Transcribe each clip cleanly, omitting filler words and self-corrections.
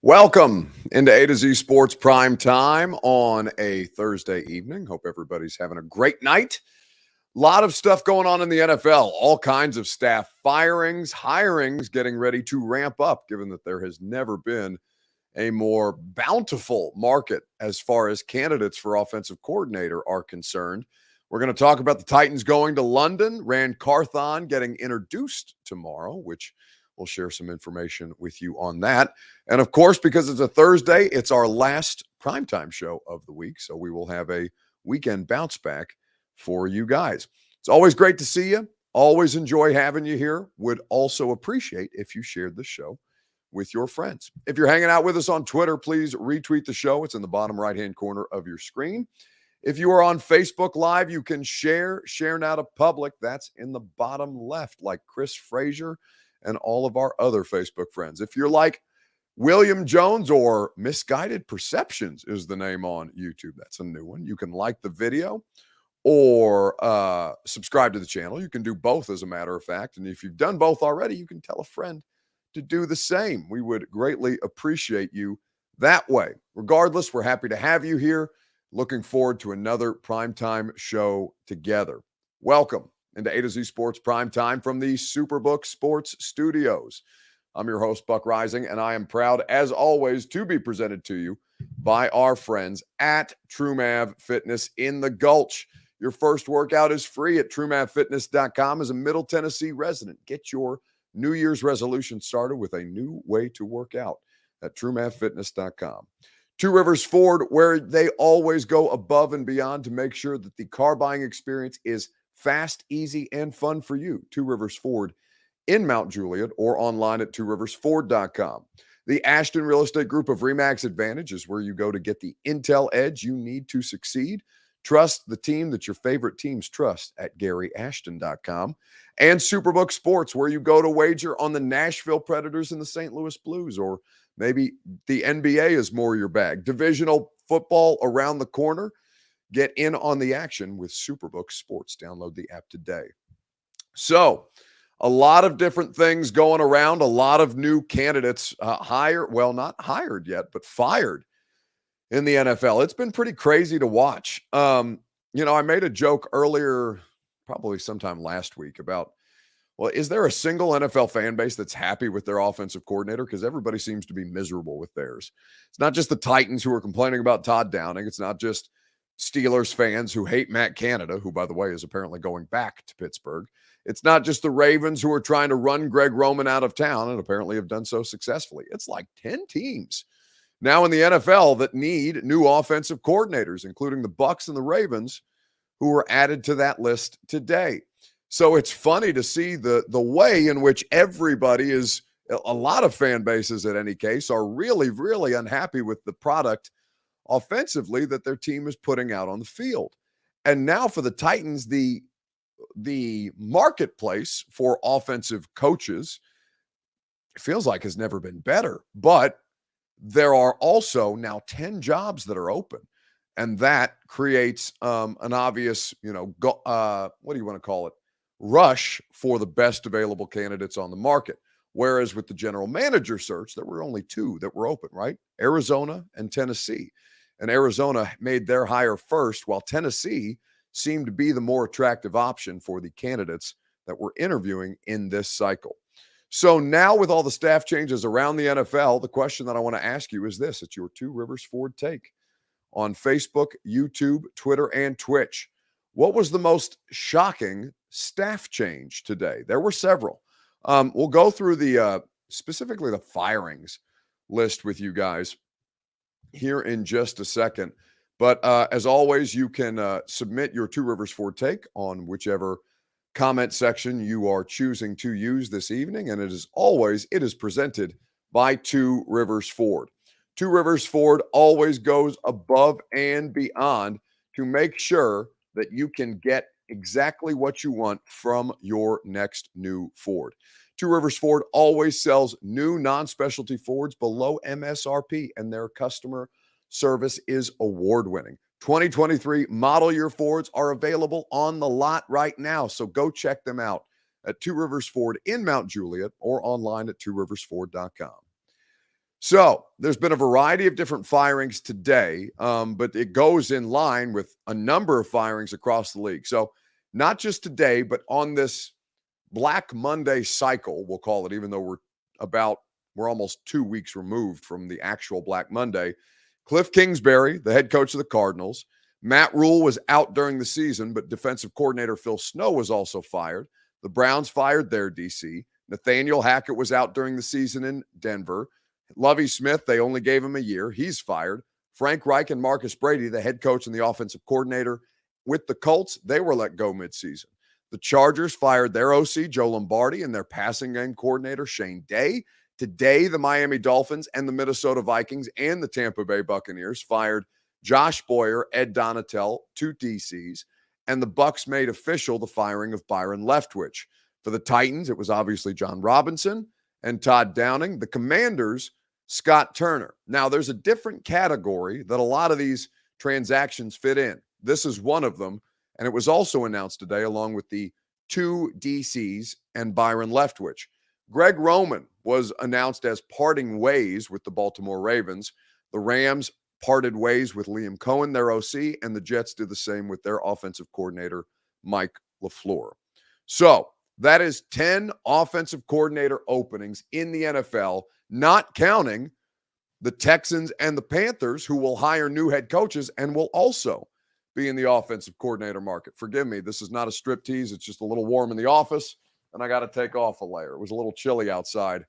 Welcome into A to Z Sports Prime Time on a Thursday evening. Hope everybody's having a great night. A lot of stuff going on in the NFL, all kinds of staff firings, hirings getting ready to ramp up, given that there has never been a more bountiful market as far as candidates for offensive coordinator are concerned. We're going to talk about the Titans going to London, Rand Carthon getting introduced tomorrow, which we'll share some information with you on that. And of course, because it's a Thursday, it's our last primetime show of the week. So we will have a weekend bounce back for you guys. It's always great to see you. Always enjoy having you here. Would also appreciate if you shared the show with your friends. If you're hanging out with us on Twitter, please retweet the show. It's in the bottom right-hand corner of your screen. If you are on Facebook Live, you can share now to public. That's in the bottom left, like Chris Frazier and all of our other Facebook friends. If you're like William Jones or Misguided Perceptions is the name on YouTube, that's a new one. You can like the video or subscribe to the channel. You can do both, as a matter of fact. And if you've done both already, you can tell a friend to do the same. We would greatly appreciate you that way. Regardless, we're happy to have you here. Looking forward to another primetime show together. Welcome into A to Z Sports Prime Time from the Superbook Sports Studios. I'm your host, Buck Rising, and I am proud, as always, to be presented to you by our friends at TrueMav Fitness in the Gulch. Your first workout is free at TrueMavFitness.com. As a Middle Tennessee resident, get your New Year's resolution started with a new way to work out at TrueMavFitness.com. Two Rivers Ford, where they always go above and beyond to make sure that the car buying experience is fast, easy, and fun for you. Two Rivers Ford in Mount Juliet or online at tworiversford.com. The Ashton Real Estate Group of RE/MAX Advantage is where you go to get the intel edge you need to succeed. Trust the team that your favorite teams trust at GaryAshton.com. And Superbook Sports, where you go to wager on the Nashville Predators and the St. Louis Blues, or maybe the NBA is more your bag. Divisional football around the corner. Get in on the action with Superbook Sports. Download the app today. So, a lot of different things going around, a lot of new candidates not hired yet, but fired in the NFL. It's been pretty crazy to watch. I made a joke earlier, probably sometime last week, about, well, is there a single NFL fan base that's happy with their offensive coordinator? Because everybody seems to be miserable with theirs. It's not just the Titans who are complaining about Todd Downing. It's not just Steelers fans who hate Matt Canada, who, by the way, is apparently going back to Pittsburgh. It's not just the Ravens who are trying to run Greg Roman out of town and apparently have done so successfully. It's like 10 teams now in the NFL that need new offensive coordinators, including the Bucs and the Ravens, who were added to that list today. So it's funny to see the way in which everybody is, a lot of fan bases in any case, are really, really unhappy with the product offensively that their team is putting out on the field. And now for the Titans, the marketplace for offensive coaches, it feels like, has never been better. But there are also now 10 jobs that are open. And that creates an obvious, what do you want to call it? Rush for the best available candidates on the market. Whereas with the general manager search, there were only two that were open, right? Arizona and Tennessee. And Arizona made their hire first, while Tennessee seemed to be the more attractive option for the candidates that were interviewing in this cycle. So now, with all the staff changes around the NFL, the question that I want to ask you is this. It's your Two Rivers Ford take on Facebook, YouTube, Twitter, and Twitch. What was the most shocking staff change today? There were several. We'll go through specifically the firings list with you guys here in just a second. But as always, you can submit your Two Rivers Ford take on whichever comment section you are choosing to use this evening. And it is presented by Two Rivers Ford. Two Rivers Ford always goes above and beyond to make sure that you can get exactly what you want from your next new Ford. Two Rivers Ford always sells new non-specialty Fords below MSRP, and their customer service is award-winning. 2023 model year Fords are available on the lot right now, so go check them out at Two Rivers Ford in Mount Juliet or online at tworiversford.com. So there's been a variety of different firings today, but it goes in line with a number of firings across the league. So not just today, but on this Black Monday cycle, we'll call it, even though we're almost 2 weeks removed from the actual Black Monday. Cliff Kingsbury, the head coach of the Cardinals. Matt Rule was out during the season, but defensive coordinator Phil Snow was also fired. The Browns fired their DC. Nathaniel Hackett was out during the season in Denver. Lovie Smith, they only gave him a year. He's fired. Frank Reich and Marcus Brady, the head coach and the offensive coordinator with the Colts, they were let go midseason. The Chargers fired their OC, Joe Lombardi, and their passing game coordinator, Shane Day. Today, the Miami Dolphins and the Minnesota Vikings and the Tampa Bay Buccaneers fired Josh Boyer, Ed Donatel, 2 DCs, and the Bucs made official the firing of Byron Leftwich. For the Titans, it was obviously John Robinson and Todd Downing. The Commanders, Scott Turner. Now, there's a different category that a lot of these transactions fit in. This is one of them, and it was also announced today along with the 2 DCs and Byron Leftwich. Greg Roman was announced as parting ways with the Baltimore Ravens. The Rams parted ways with Liam Cohen, their OC, and the Jets did the same with their offensive coordinator, Mike LaFleur. So that is 10 offensive coordinator openings in the NFL, not counting the Texans and the Panthers, who will hire new head coaches and will also be in the offensive coordinator market. Forgive me, this is not a striptease. It's just a little warm in the office, and I got to take off a layer. It was a little chilly outside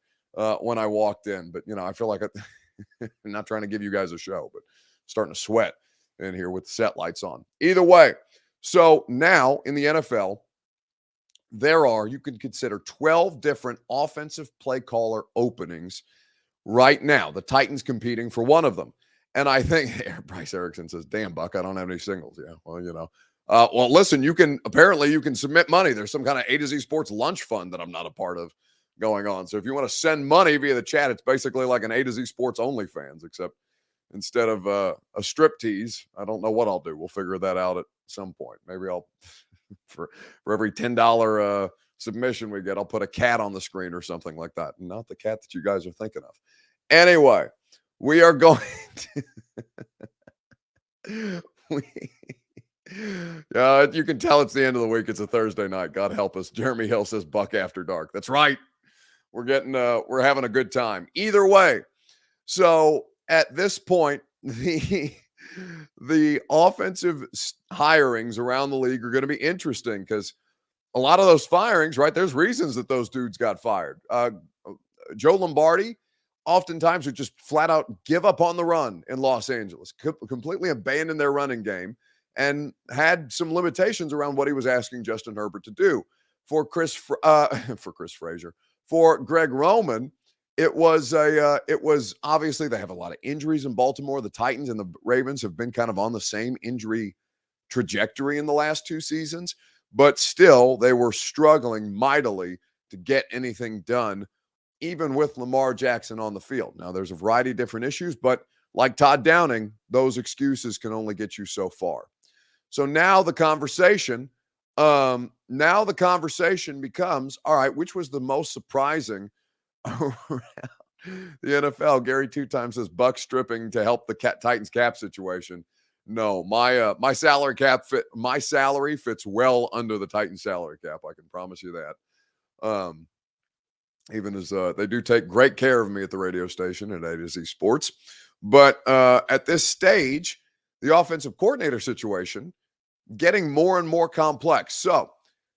when I walked in, but, I feel like I'm not trying to give you guys a show, but starting to sweat in here with the set lights on. Either way, so now in the NFL, you can consider 12 different offensive play caller openings right now. The Titans competing for one of them. And I think Bryce Erickson says, damn, Buck, I don't have any singles. Yeah, well, listen, you can submit money. There's some kind of A to Z Sports lunch fund that I'm not a part of going on. So if you want to send money via the chat, it's basically like an A to Z Sports OnlyFans, except instead of a striptease, I don't know what I'll do. We'll figure that out at some point. Maybe I'll, for every $10 submission we get, I'll put a cat on the screen or something like that. Not the cat that you guys are thinking of. Anyway, we are going to you can tell it's the end of the week. It's a Thursday night. God help us. Jeremy Hill says Buck After Dark. That's right. We're having a good time. Either way. So at this point, the offensive hirings around the league are going to be interesting because a lot of those firings, right? There's reasons that those dudes got fired. Joe Lombardi oftentimes would just flat out give up on the run in Los Angeles, completely abandon their running game, and had some limitations around what he was asking Justin Herbert to do. For Chris Frazier, for Greg Roman, it was obviously they have a lot of injuries in Baltimore. The Titans and the Ravens have been kind of on the same injury trajectory in the last 2 seasons, but still they were struggling mightily to get anything done, even with Lamar Jackson on the field. Now, there's a variety of different issues, but like Todd Downing, those excuses can only get you so far. So now the conversation becomes, all right, which was the most surprising around the NFL? Gary 2 times says Buck stripping to help the Titans cap situation. No, my salary fits well under the Titans salary cap. I can promise you that. Even as they do take great care of me at the radio station at A to Z Sports. But at this stage, the offensive coordinator situation getting more and more complex. So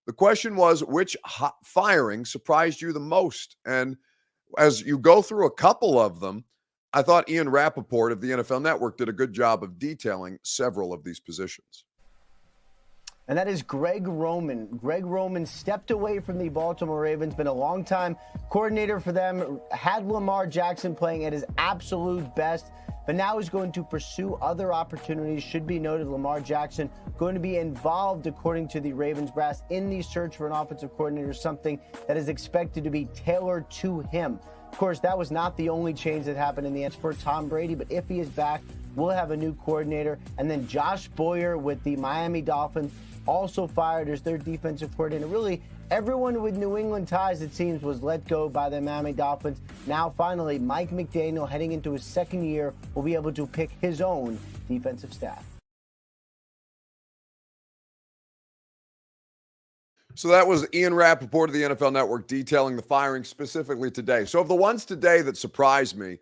the question was, which firing surprised you the most? And as you go through a couple of them, I thought Ian Rappaport of the NFL Network did a good job of detailing several of these positions. And that is Greg Roman. Greg Roman stepped away from the Baltimore Ravens, been a long-time coordinator for them, had Lamar Jackson playing at his absolute best, but now is going to pursue other opportunities. Should be noted, Lamar Jackson going to be involved, according to the Ravens brass, in the search for an offensive coordinator, something that is expected to be tailored to him. Of course, that was not the only change that happened in the end for Tom Brady, but if he is back, we'll have a new coordinator. And then Josh Boyer with the Miami Dolphins also fired as their defensive coordinator. Really, everyone with New England ties, it seems, was let go by the Miami Dolphins. Now, finally, Mike McDaniel, heading into his second year, will be able to pick his own defensive staff. So that was Ian Rappaport of the NFL Network detailing the firing specifically today. So of the ones today that surprised me,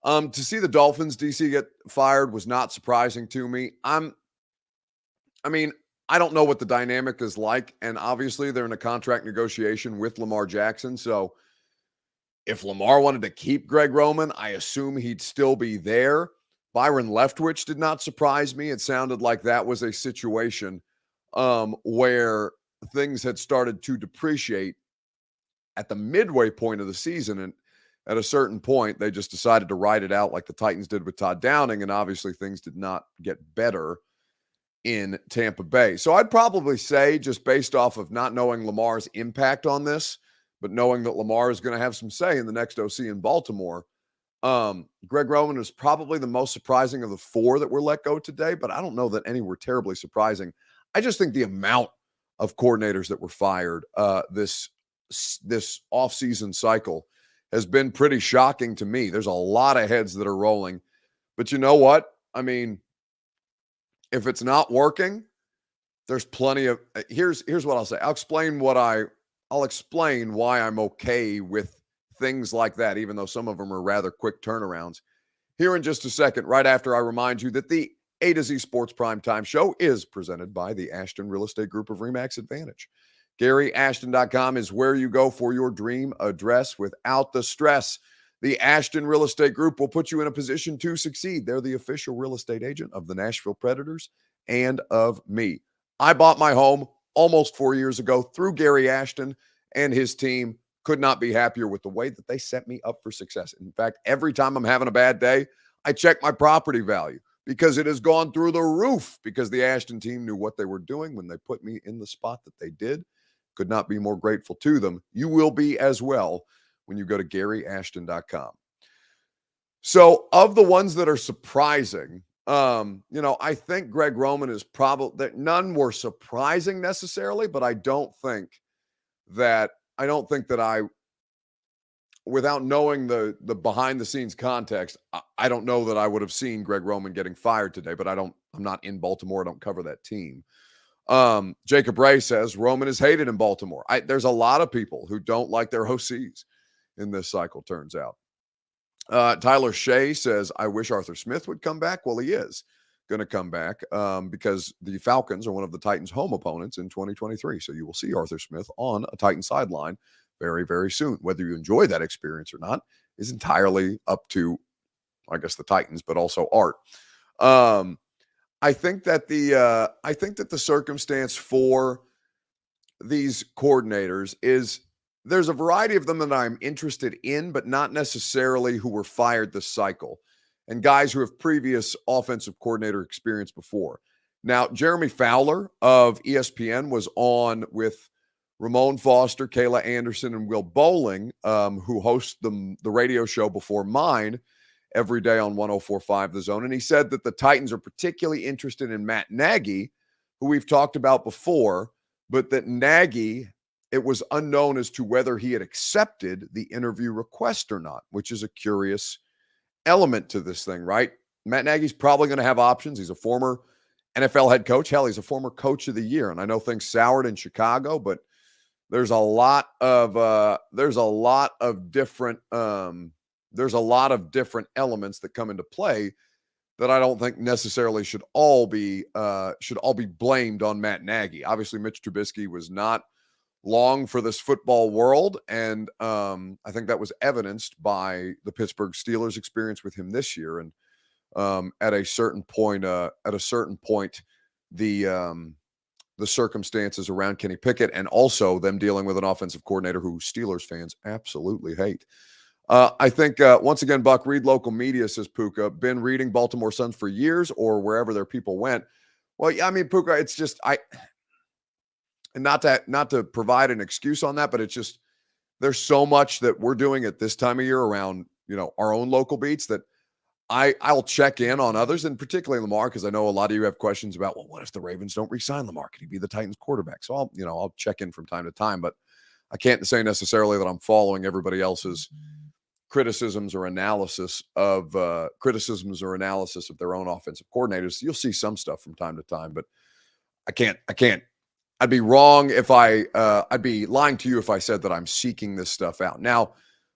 to see the Dolphins DC get fired was not surprising to me. I don't know what the dynamic is like, and obviously they're in a contract negotiation with Lamar Jackson. So if Lamar wanted to keep Greg Roman, I assume he'd still be there. Byron Leftwich did not surprise me. It sounded like that was a situation where things had started to depreciate at the midway point of the season. And at a certain point, they just decided to ride it out like the Titans did with Todd Downing. And obviously things did not get better in Tampa Bay. So I'd probably say, just based off of not knowing Lamar's impact on this, but knowing that Lamar is going to have some say in the next OC in Baltimore, Greg Roman is probably the most surprising of the four that were let go today, but I don't know that any were terribly surprising. I just think the amount of coordinators that were fired this offseason cycle has been pretty shocking to me. There's a lot of heads that are rolling, but you know what? I mean, if it's not working, there's plenty of here's what I'll say. I'll explain why I'm okay with things like that, even though some of them are rather quick turnarounds. Here in just a second, right after I remind you that the A to Z Sports Primetime Show is presented by the Ashton Real Estate Group of RE/MAX Advantage. GaryAshton.com is where you go for your dream address without the stress. The Ashton Real Estate Group will put you in a position to succeed. They're the official real estate agent of the Nashville Predators and of me. I bought my home almost 4 years ago through Gary Ashton and his team. Could not be happier with the way that they set me up for success. In fact, every time I'm having a bad day, I check my property value because it has gone through the roof because the Ashton team knew what they were doing when they put me in the spot that they did. Could not be more grateful to them. You will be as well when you go to GaryAshton.com. So of the ones that are surprising, I think Greg Roman is probably that none were surprising necessarily, but I don't think that I, without knowing the behind the scenes context, I don't know that I would have seen Greg Roman getting fired today, but I'm not in Baltimore. I don't cover that team. Jacob Ray says Roman is hated in Baltimore. There's a lot of people who don't like their OCs in this cycle, turns out. Tyler Shea says, I wish Arthur Smith would come back. Well, he is going to come back because the Falcons are one of the Titans' home opponents in 2023. So you will see Arthur Smith on a Titan sideline very, very soon. Whether you enjoy that experience or not is entirely up to, I guess, the Titans, but also Art. I think that the circumstance for these coordinators is there's a variety of them that I'm interested in, but not necessarily who were fired this cycle, and guys who have previous offensive coordinator experience before. Now, Jeremy Fowler of ESPN was on with Ramon Foster, Kayla Anderson, and Will Bowling, who host the radio show before mine every day on 104.5 The Zone. And he said that the Titans are particularly interested in Matt Nagy, who we've talked about before, but that Nagy, it was unknown as to whether he had accepted the interview request or not, which is a curious element to this thing, right? Matt Nagy's probably going to have options. He's a former NFL head coach. Hell, he's a former coach of the year. And I know things soured in Chicago, but there's a lot of different elements that come into play that I don't think necessarily should all be blamed on Matt Nagy. Obviously, Mitch Trubisky was not long for this football world, and I think that was evidenced by the Pittsburgh Steelers' experience with him this year. And at a certain point, the circumstances around Kenny Pickett, and also them dealing with an offensive coordinator who Steelers fans absolutely hate. I think, once again, Buck, read local media, says Puka. Been reading Baltimore Suns for years or wherever their people went. Well, yeah, I mean, Puka, it's just, and not to provide an excuse on that, but it's just, there's so much that we're doing at this time of year around, our own local beats that I'll check in on others, and particularly Lamar, because I know a lot of you have questions about, well, what if the Ravens don't re-sign Lamar? Could he be the Titans quarterback? So I'll check in from time to time, but I can't say necessarily that I'm following everybody else's criticisms or analysis of their own offensive coordinators. You'll see some stuff from time to time, but I can't. I'd be wrong if I'd be lying to you if I said that I'm seeking this stuff out. Now,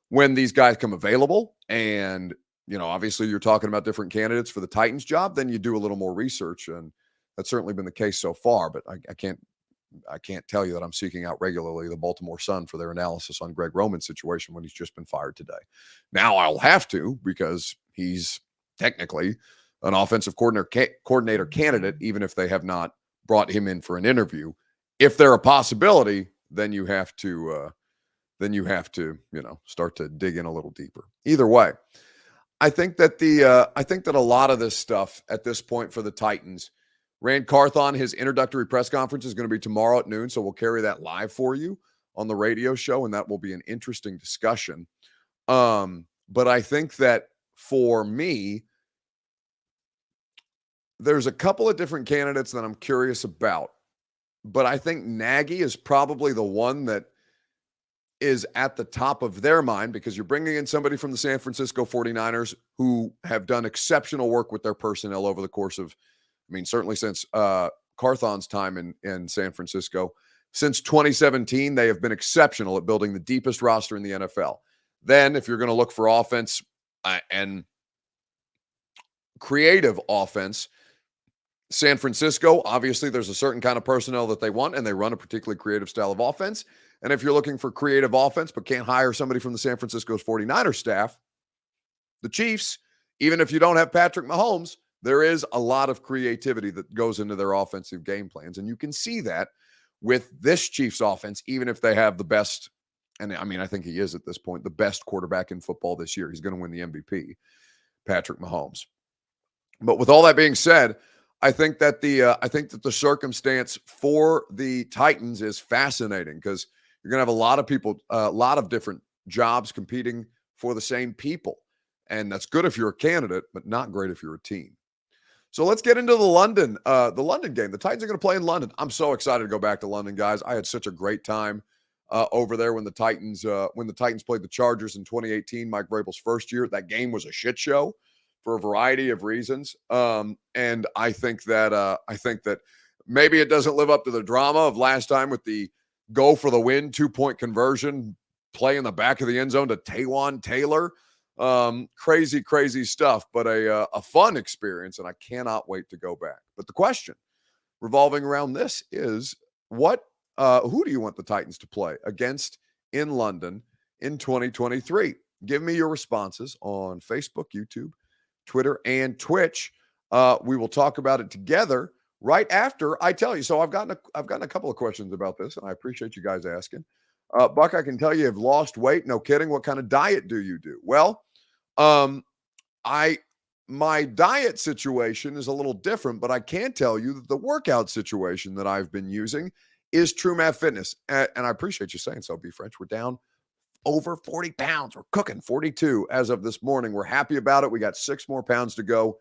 when these guys come available and obviously you're talking about different candidates for the Titans job, then you do a little more research, and that's certainly been the case so far. But I can't tell you that I'm seeking out regularly the Baltimore Sun for their analysis on Greg Roman's situation when he's just been fired today. Now I'll have to, because he's technically an offensive coordinator candidate, even if they have not brought him in for an interview. If they're a possibility, then you have to start to dig in a little deeper. Either way, I think that a lot of this stuff at this point for the Titans, Rand Carthon, his introductory press conference is going to be tomorrow at noon, so we'll carry that live for you on the radio show, and that will be an interesting discussion. But I think that for me, there's a couple of different candidates that I'm curious about, but I think Nagy is probably the one that is at the top of their mind, because you're bringing in somebody from the San Francisco 49ers who have done exceptional work with their personnel over the course of, certainly since Carthon's time in San Francisco. Since 2017, they have been exceptional at building the deepest roster in the NFL. Then, if you're going to look for offense and creative offense, San Francisco, obviously there's a certain kind of personnel that they want, and they run a particularly creative style of offense. And if you're looking for creative offense but can't hire somebody from the San Francisco's 49ers staff, the Chiefs, even if you don't have Patrick Mahomes, there is a lot of creativity that goes into their offensive game plans. And you can see that with this Chiefs offense, even if they have the best, and I think he is at this point, the best quarterback in football this year. He's going to win the MVP, Patrick Mahomes. But with all that being said, I think that the circumstance for the Titans is fascinating, because you're going to have a lot of people, a lot of different jobs competing for the same people. And that's good if you're a candidate, but not great if you're a team. So let's get into the London game. The Titans are going to play in London. I'm so excited to go back to London, guys. I had such a great time over there when the Titans played the Chargers in 2018, Mike Vrabel's first year. That game was a shit show for a variety of reasons. And I think that maybe it doesn't live up to the drama of last time with the go for the win 2-point conversion, play in the back of the end zone to Taywan Taylor. Crazy stuff, but a fun experience, and I cannot wait to go back. But the question revolving around this is, who do you want the Titans to play against in London in 2023? Give me your responses on Facebook, YouTube, Twitter, and Twitch. We will talk about it together right after I tell you. So I've gotten a couple of questions about this, and I appreciate you guys asking. Buck, I can tell you have lost weight. No kidding. What kind of diet do you do? Well, my diet situation is a little different, but I can tell you that the workout situation that I've been using is True Math Fitness. And I appreciate you saying so, B French. We're down over 40 pounds. We're cooking 42 as of this morning. We're happy about it. We got 6 more pounds to go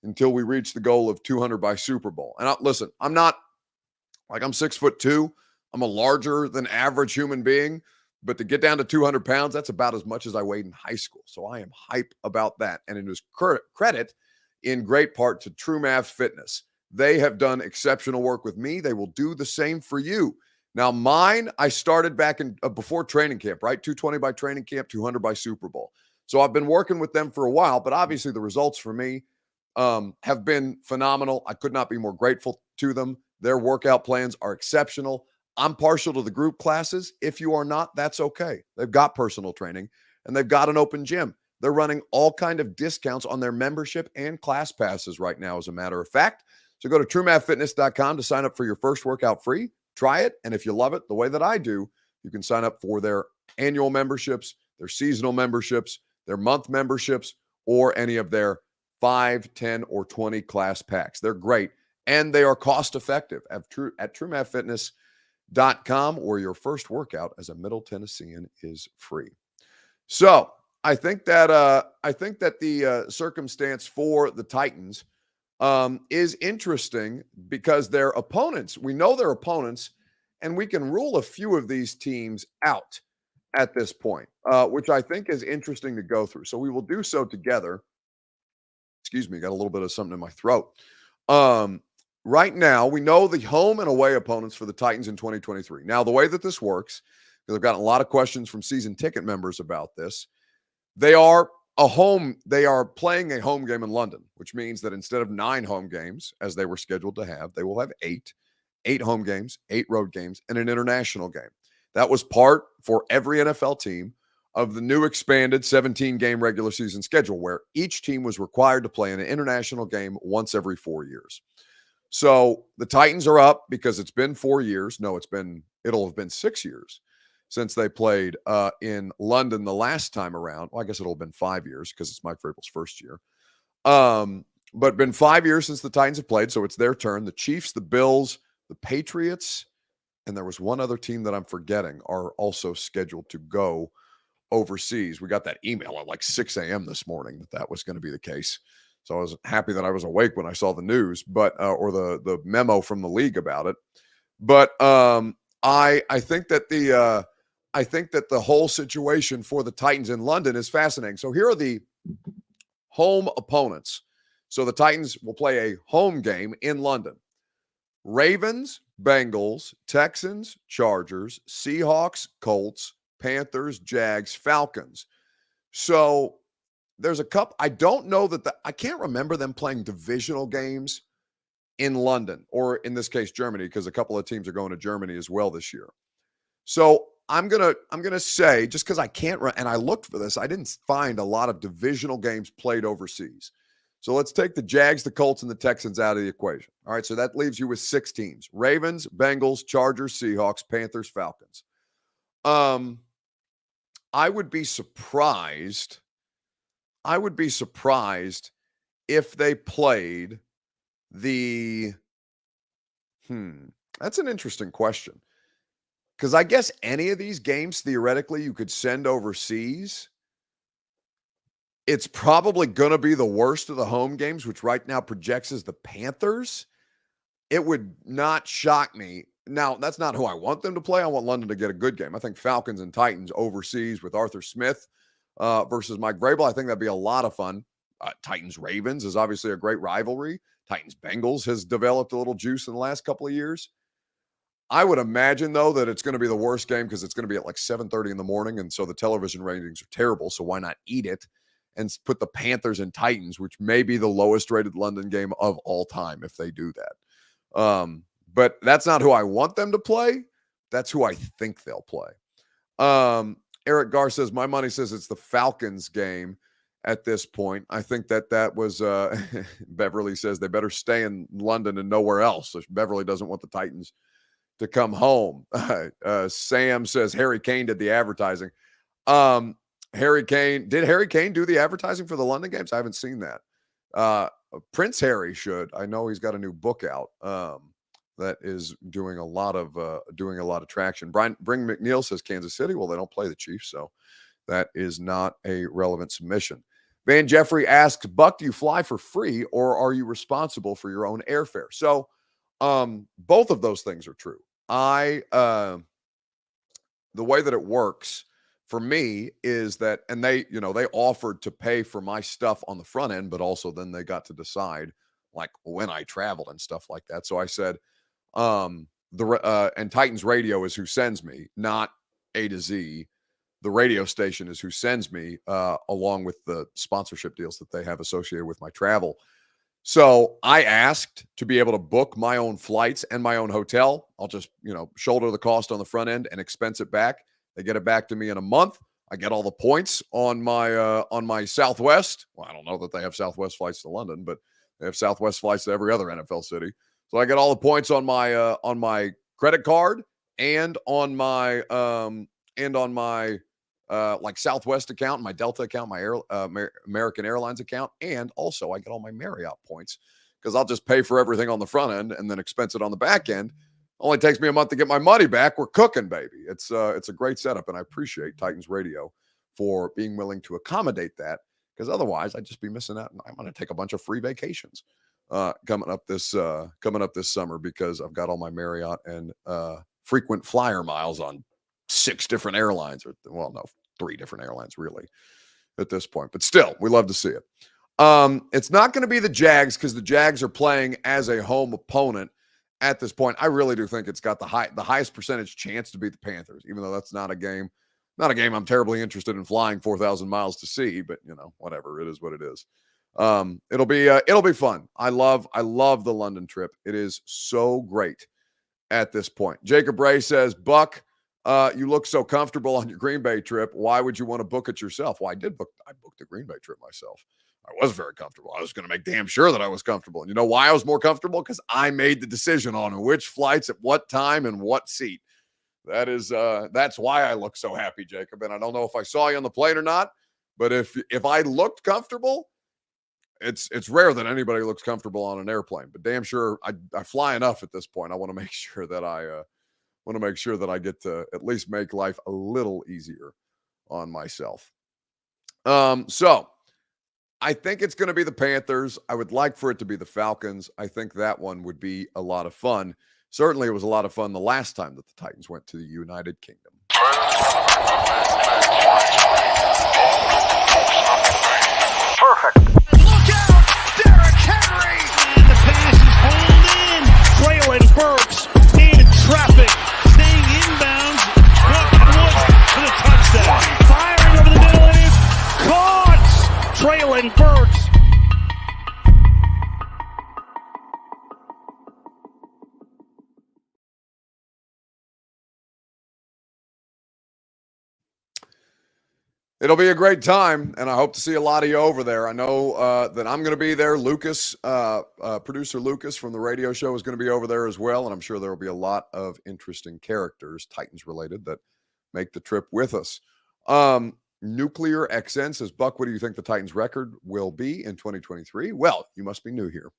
until we reach the goal of 200 by Super Bowl. And listen, I'm 6'2". I'm a larger than average human being, but to get down to 200 pounds, that's about as much as I weighed in high school. So I am hype about that. And it is credit in great part to True Math Fitness. They have done exceptional work with me. They will do the same for you. Now, mine, I started back in before training camp, right? 220 by training camp, 200 by Super Bowl. So I've been working with them for a while, but obviously the results for me have been phenomenal. I could not be more grateful to them. Their workout plans are exceptional. I'm partial to the group classes. If you are not, that's okay. They've got personal training, and they've got an open gym. They're running all kind of discounts on their membership and class passes right now, as a matter of fact. So go to truemathfitness.com to sign up for your first workout free. Try it, and if you love it the way that I do, you can sign up for their annual memberships, their seasonal memberships, their month memberships, or any of their 5, 10, or 20 class packs. They're great, and they are cost effective. At True Math Fitness, where your first workout as a Middle Tennessean is free. So I think that the circumstance for the Titans is interesting because their opponents, we know their opponents, and we can rule a few of these teams out at this point, which I think is interesting to go through. So we will do so together. Excuse me, got a little bit of something in my throat. Right now, we know the home and away opponents for the Titans in 2023. Now, the way that this works, because I've gotten a lot of questions from season ticket members about this, they are playing a home game in London, which means that instead of 9 home games, as they were scheduled to have, they will have 8 home games, 8 road games, and an international game. That was part for every NFL team of the new expanded 17-game regular season schedule, where each team was required to play an international game once every 4 years. So the Titans are up because it's been 4 years. No, it'll have been 6 years since they played in London the last time around. Well, I guess it'll have been 5 years because it's Mike Vrabel's first year. But been 5 years since the Titans have played, so it's their turn. The Chiefs, the Bills, the Patriots, and there was one other team that I'm forgetting, are also scheduled to go overseas. We got that email at like 6 a.m. this morning that was going to be the case. So I was happy that I was awake when I saw the news, but or the memo from the league about it. But I think that the whole situation for the Titans in London is fascinating. So here are the home opponents. So the Titans will play a home game in London. Ravens, Bengals, Texans, Chargers, Seahawks, Colts, Panthers, Jags, Falcons. So there's a couple. I don't know that I can't remember them playing divisional games in London, or in this case, Germany, because a couple of teams are going to Germany as well this year. So I'm gonna say, just because I can't, and I looked for this, I didn't find a lot of divisional games played overseas. So let's take the Jags, the Colts, and the Texans out of the equation. All right, so that leaves you with 6 teams: Ravens, Bengals, Chargers, Seahawks, Panthers, Falcons. I would be surprised if they played the that's an interesting question. Because I guess any of these games, theoretically, you could send overseas. It's probably going to be the worst of the home games, which right now projects as the Panthers. It would not shock me. Now, that's not who I want them to play. I want London to get a good game. I think Falcons and Titans overseas with Arthur Smith versus Mike Vrabel, I think that'd be a lot of fun. Titans-Ravens is obviously a great rivalry. Titans-Bengals has developed a little juice in the last couple of years. I would imagine, though, that it's going to be the worst game because it's going to be at like 7:30 in the morning, and so the television ratings are terrible, so why not eat it and put the Panthers and Titans, which may be the lowest-rated London game of all time if they do that. But that's not who I want them to play. That's who I think they'll play. Eric Garr says, my money says it's the Falcons game at this point. I think that was Beverly says they better stay in London and nowhere else. So Beverly doesn't want the Titans to come home. Sam says Harry Kane did the advertising. Did Harry Kane do the advertising for the London games? I haven't seen that. Prince Harry should. I know he's got a new book out that is doing a lot of traction. Bring McNeil says Kansas City. Well, they don't play the Chiefs, so that is not a relevant submission. Van Jeffrey asks, Buck, do you fly for free or are you responsible for your own airfare? So both of those things are true. The way that it works for me is that, and they offered to pay for my stuff on the front end, but also then they got to decide like when I traveled and stuff like that. So I said, and Titans Radio is who sends me, not A to Z. The radio station is who sends me, along with the sponsorship deals that they have associated with my travel. So I asked to be able to book my own flights and my own hotel. I'll just, shoulder the cost on the front end and expense it back. They get it back to me in a month. I get all the points on my Southwest. Well, I don't know that they have Southwest flights to London, but they have Southwest flights to every other NFL city. So I get all the points on my credit card and on my like Southwest account, my Delta account, my American Airlines account, and also I get all my Marriott points because I'll just pay for everything on the front end and then expense it on the back end. Only takes me a month to get my money back. We're cooking, baby. It's a great setup, and I appreciate Titans Radio for being willing to accommodate that, because otherwise I'd just be missing out. And I'm going to take a bunch of free vacations coming up this summer, because I've got all my Marriott and frequent flyer miles on 6 different airlines, or well, no, 3 different airlines really at this point. But still, we love to see it. It's not going to be the Jags, because the Jags are playing as a home opponent at this point. I really do think it's got the highest percentage chance to beat the Panthers, even though that's not a game I'm terribly interested in flying 4,000 miles to see, but whatever, it is what it is. It'll be fun. I love the London trip. It is so great at this point. Jacob Ray says, Buck, you look so comfortable on your Green Bay trip. Why would you want to book it yourself? Well, I booked the Green Bay trip myself. I was very comfortable. I was going to make damn sure that I was comfortable. And you know why I was more comfortable? Because I made the decision on which flights at what time and what seat. That's why I look so happy, Jacob. And I don't know if I saw you on the plane or not, but if I looked comfortable, it's rare that anybody looks comfortable on an airplane. But damn sure I fly enough at this point. I want to make sure that I get to at least make life a little easier on myself. So I think it's going to be the Panthers. I would like for it to be the Falcons. I think that one would be a lot of fun. Certainly it was a lot of fun the last time that the Titans went to the United Kingdom. Perfect. Look out! Derrick Henry! And the pass is pulled in. Traylon Burks in traffic. Staying inbounds. For the touchdown. Firing over the middle. It is caught! Traylon Burks. It'll be a great time, and I hope to see a lot of you over there. I know that I'm going to be there. Lucas, producer Lucas from the radio show, is going to be over there as well, and I'm sure there will be a lot of interesting characters, Titans-related, that make the trip with us. Nuclear XN says, Buck, what do you think the Titans' record will be in 2023? Well, you must be new here.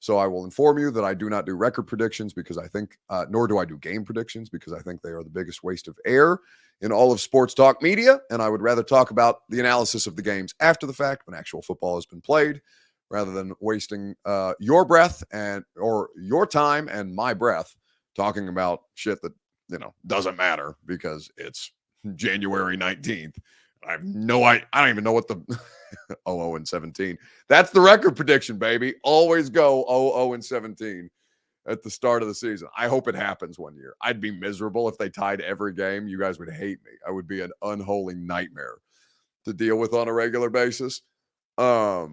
So I will inform you that I do not do record predictions, because I think, nor do I do game predictions, because I think they are the biggest waste of air in all of sports talk media. And I would rather talk about the analysis of the games after the fact, when actual football has been played, rather than wasting your breath or your time and my breath talking about shit that, doesn't matter, because it's January 19th. I don't even know what the 0-17. That's the record prediction, baby. Always go 0-17 at the start of the season. I hope it happens one year. I'd be miserable if they tied every game. You guys would hate me. I would be an unholy nightmare to deal with on a regular basis. But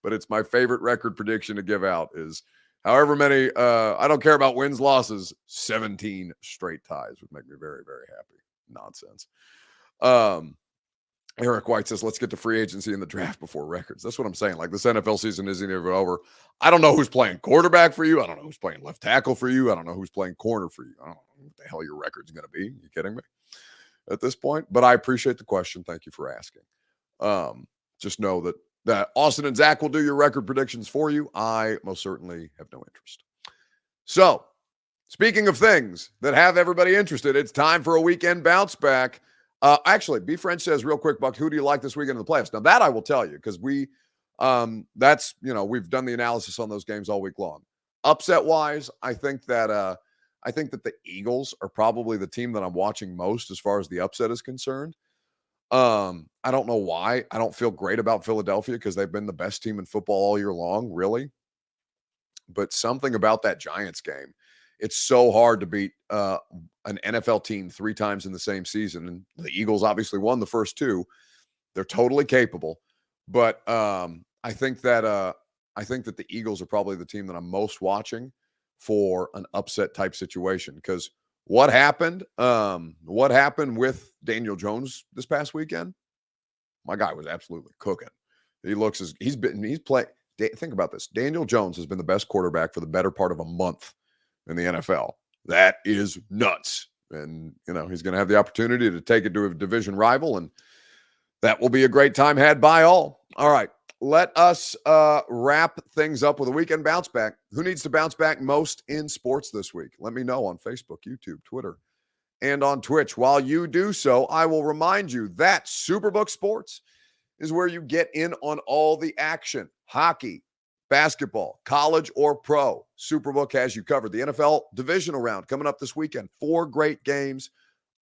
it's my favorite record prediction to give out is however many, I don't care about wins, losses, 17 straight ties would make me very, very happy. Nonsense. Eric White says, let's get to free agency and the draft before records. That's what I'm saying. Like, this NFL season isn't even over. I don't know who's playing quarterback for you. I don't know who's playing left tackle for you. I don't know who's playing corner for you. I don't know what the hell your record's going to be. Are you kidding me at this point? But I appreciate the question. Thank you for asking. Just know that Austin and Zach will do your record predictions for you. I most certainly have no interest. So, speaking of things that have everybody interested, it's time for a weekend bounce back. Actually, B French says real quick, Buck, who do you like this weekend in the playoffs? Now that I will tell you, because we've done the analysis on those games all week long. Upset wise, I think that the Eagles are probably the team that I'm watching most as far as the upset is concerned. I don't know why. I don't feel great about Philadelphia, because they've been the best team in football all year long, really. But something about that Giants game, it's so hard to beat an NFL team 3 times in the same season. And the Eagles obviously won the first 2. They're totally capable. But I think that the Eagles are probably the team that I'm most watching for an upset type situation. Because what happened with Daniel Jones this past weekend? My guy was absolutely cooking. He's playing. Think about this. Daniel Jones has been the best quarterback for the better part of a month in the NFL. That is nuts. And, he's going to have the opportunity to take it to a division rival, and that will be a great time had by all. All right, let us wrap things up with a weekend bounce back. Who needs to bounce back most in sports this week? Let me know on Facebook, YouTube, Twitter, and on Twitch. While you do so, I will remind you that Superbook Sports is where you get in on all the action. Hockey, basketball, college or pro. Superbook has you covered. The NFL divisional round coming up this weekend. 4 great games,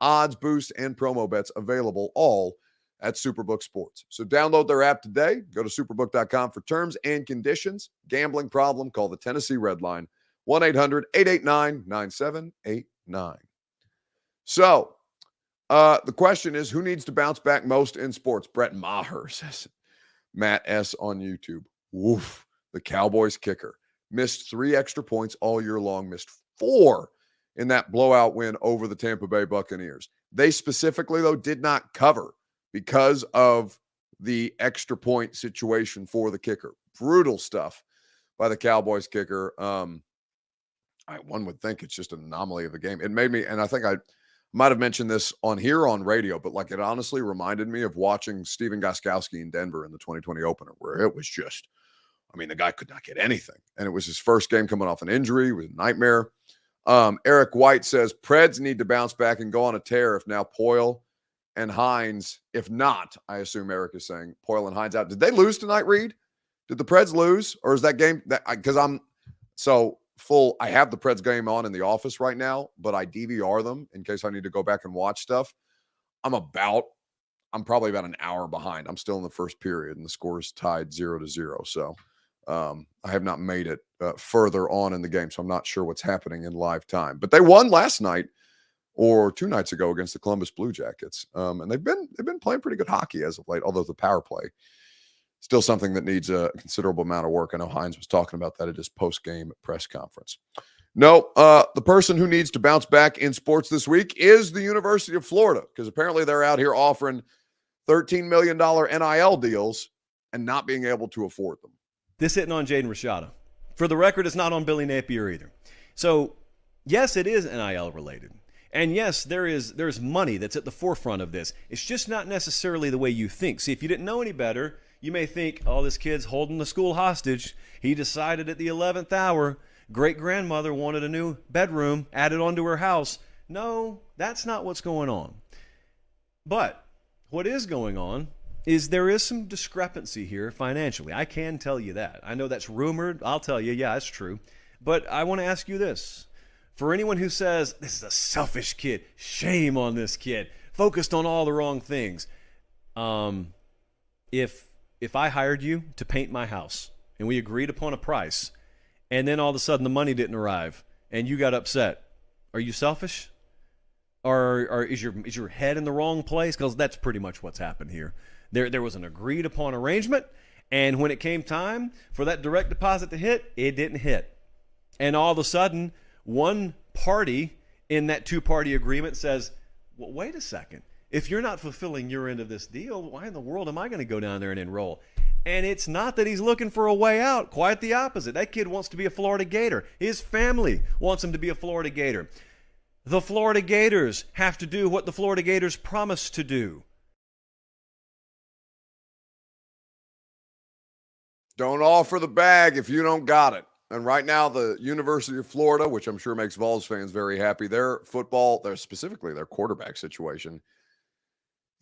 odds boost, and promo bets available all at Superbook Sports. So download their app today. Go to superbook.com for terms and conditions. Gambling problem, call the Tennessee Red Line, 1-800-889-9789. So the question is, who needs to bounce back most in sports? Brett Maher says. Matt S. on YouTube. Woof. The Cowboys kicker. Missed 3 extra points all year long. Missed 4 in that blowout win over the Tampa Bay Buccaneers. They specifically, though, did not cover because of the extra point situation for the kicker. Brutal stuff by the Cowboys kicker. One would think it's just an anomaly of the game. It made me, and I think I might have mentioned this on here on radio, but like it honestly reminded me of watching Steven Gostkowski in Denver in the 2020 opener, where it was just, I mean, the guy could not get anything. And it was his first game coming off an injury. It was a nightmare. Eric White says, Preds need to bounce back and go on a tear if now Poyle and Hines, if not, I assume Eric is saying Poyle and Hines out. Did they lose tonight, Reed? Did the Preds lose? Or is that game that because I'm so full? I have the Preds game on in the office right now, but I DVR them in case I need to go back and watch stuff. I'm probably about an hour behind. I'm still in the first period and the score is tied 0-0. So I have not made it further on in the game. So I'm not sure what's happening in live time, but they won last night or 2 nights ago against the Columbus Blue Jackets. And they've been playing pretty good hockey as of late, although the power play still something that needs a considerable amount of work. I know Hines was talking about that at his post-game press conference. No, the person who needs to bounce back in sports this week is the University of Florida, because apparently they're out here offering $13 million NIL deals and not being able to afford them. This hitting on Jaden Rashada. For the record, it's not on Billy Napier either. So, yes, it is NIL related. And yes, there's money that's at the forefront of this. It's just not necessarily the way you think. See, if you didn't know any better, you may think, oh, this kid's holding the school hostage. He decided at the 11th hour, great-grandmother wanted a new bedroom added onto her house. No, that's not what's going on. But what is going on is there is some discrepancy here financially. I can tell you that. I know that's rumored. I'll tell you, yeah, it's true. But I want to ask you this. For anyone who says, this is a selfish kid, shame on this kid, focused on all the wrong things. If I hired you to paint my house and we agreed upon a price and then all of a sudden the money didn't arrive and you got upset, are you selfish? Or is your head in the wrong place? Because that's pretty much what's happened here. There was an agreed upon arrangement, and when it came time for that direct deposit to hit, it didn't hit. And all of a sudden, one party in that 2-party agreement says, well, wait a second. If you're not fulfilling your end of this deal, why in the world am I going to go down there and enroll? And it's not that he's looking for a way out. Quite the opposite. That kid wants to be a Florida Gator. His family wants him to be a Florida Gator. The Florida Gators have to do what the Florida Gators promised to do. Don't offer the bag if you don't got it. And right now, the University of Florida, which I'm sure makes Vols fans very happy, their quarterback situation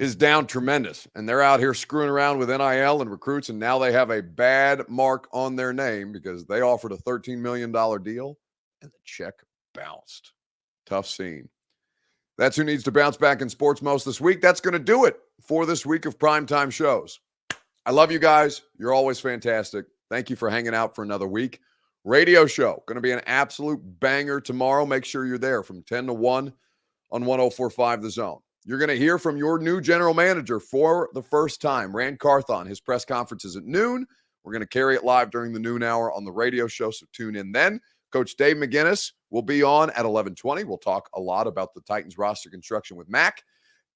is down tremendous. And they're out here screwing around with NIL and recruits, and now they have a bad mark on their name because they offered a $13 million deal, and the check bounced. Tough scene. That's who needs to bounce back in sports most this week. That's going to do it for this week of primetime shows. I love you guys. You're always fantastic. Thank you for hanging out for another week. Radio show, going to be an absolute banger tomorrow. Make sure you're there from 10 to 1 on 104.5 The Zone. You're going to hear from your new general manager for the first time, Rand Carthon. His press conference is at noon. We're going to carry it live during the noon hour on the radio show, so tune in then. Coach Dave McGinnis will be on at 11:20. We'll talk a lot about the Titans roster construction with Mac.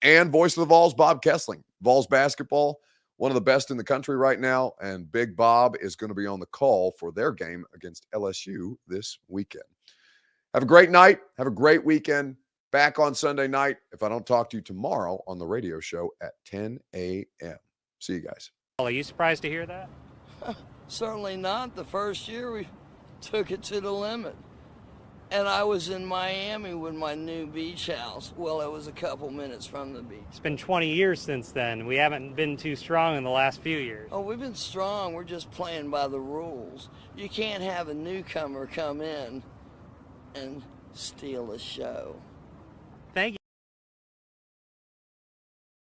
And voice of the Vols, Bob Kessling. Vols basketball, one of the best in the country right now, and Big Bob is going to be on the call for their game against LSU this weekend. Have a great night. Have a great weekend. Back on Sunday night, if I don't talk to you tomorrow on the radio show at 10 a.m. See you guys. Are you surprised to hear that? Certainly not. The first year we took it to the limit. And I was in Miami with my new beach house. Well, it was a couple minutes from the beach. It's been 20 years since then. We haven't been too strong in the last few years. Oh, we've been strong. We're just playing by the rules. You can't have a newcomer come in and steal a show.